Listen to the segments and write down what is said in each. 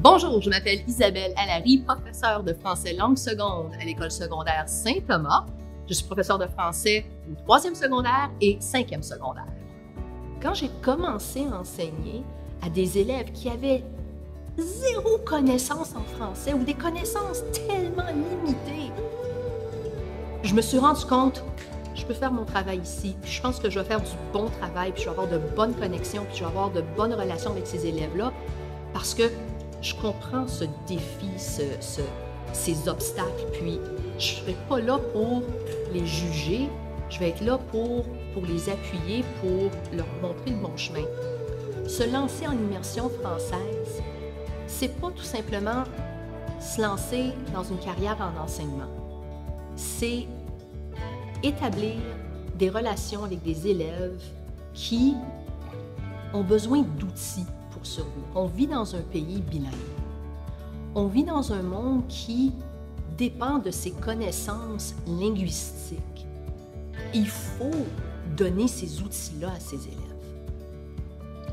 Bonjour, je m'appelle Isabelle Allary, professeure de français langue seconde à l'École secondaire Saint-Thomas. Je suis professeure de français au 3e secondaire et 5e secondaire. Quand j'ai commencé à enseigner à des élèves qui avaient zéro connaissance en français ou des connaissances tellement limitées, je me suis rendu compte, je peux faire mon travail ici, puis je pense que je vais faire du bon travail, puis je vais avoir de bonnes connexions, puis je vais avoir de bonnes relations avec ces élèves-là, parce que je comprends ce défi, ces obstacles, puis je ne serai pas là pour les juger, je vais être là pour les appuyer, pour leur montrer le bon chemin. Se lancer en immersion française, c'est pas tout simplement se lancer dans une carrière en enseignement. C'est établir des relations avec des élèves qui ont besoin d'outils pour survivre. On vit dans un pays bilingue. On vit dans un monde qui dépend de ses connaissances linguistiques. Il faut donner ces outils-là à ces élèves.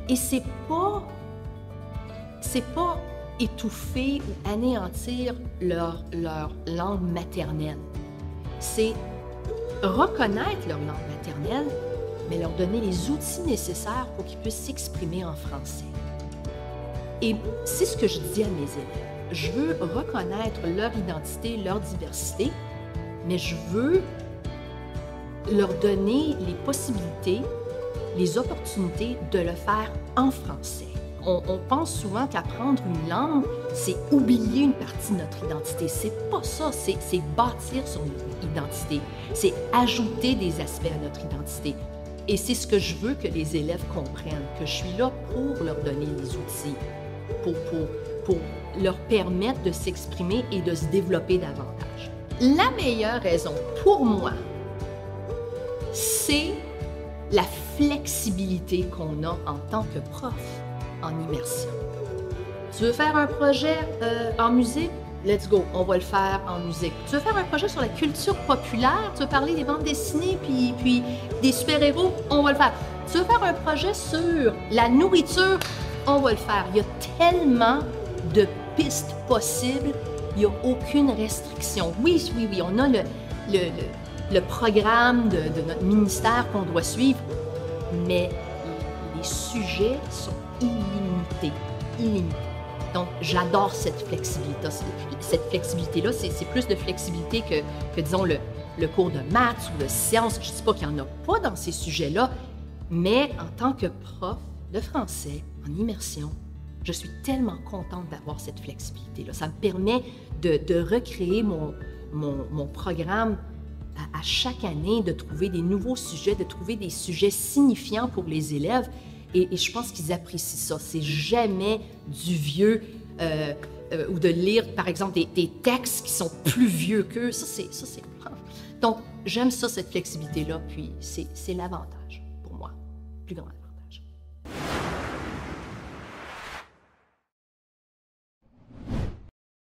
Et c'est pas étouffer ou anéantir leur langue maternelle. C'est reconnaître leur langue maternelle, mais leur donner les outils nécessaires pour qu'ils puissent s'exprimer en français. Et c'est ce que je dis à mes élèves. Je veux reconnaître leur identité, leur diversité, mais je veux leur donner les possibilités, les opportunités de le faire en français. On pense souvent qu'apprendre une langue, c'est oublier une partie de notre identité. C'est pas ça, c'est bâtir sur notre identité. C'est ajouter des aspects à notre identité. Et c'est ce que je veux que les élèves comprennent, que je suis là pour leur donner les outils, pour leur permettre de s'exprimer et de se développer davantage. La meilleure raison pour moi, c'est la flexibilité qu'on a en tant que prof en immersion. Tu veux faire un projet en musique? Let's go, on va le faire en musique. Tu veux faire un projet sur la culture populaire? Tu veux parler des bandes dessinées puis des super-héros? On va le faire. Tu veux faire un projet sur la nourriture? On va le faire. Il y a tellement de pistes possibles, il n'y a aucune restriction. Oui, on a le programme de notre ministère qu'on doit suivre, mais les sujets sont illimités. Donc, j'adore cette flexibilité. Cette flexibilité-là, c'est plus de flexibilité que disons, le cours de maths ou de sciences. Je ne dis pas qu'il n'y en a pas dans ces sujets-là, mais en tant que prof de français en immersion, je suis tellement contente d'avoir cette flexibilité-là. Ça me permet de recréer mon programme à chaque année, de trouver des nouveaux sujets, de trouver des sujets signifiants pour les élèves. Et je pense qu'ils apprécient ça. C'est jamais du vieux ou de lire, par exemple, des textes qui sont plus vieux qu'eux. Ça, c'est... Donc, j'aime ça, cette flexibilité-là. Puis, c'est l'avantage pour moi, plus grand.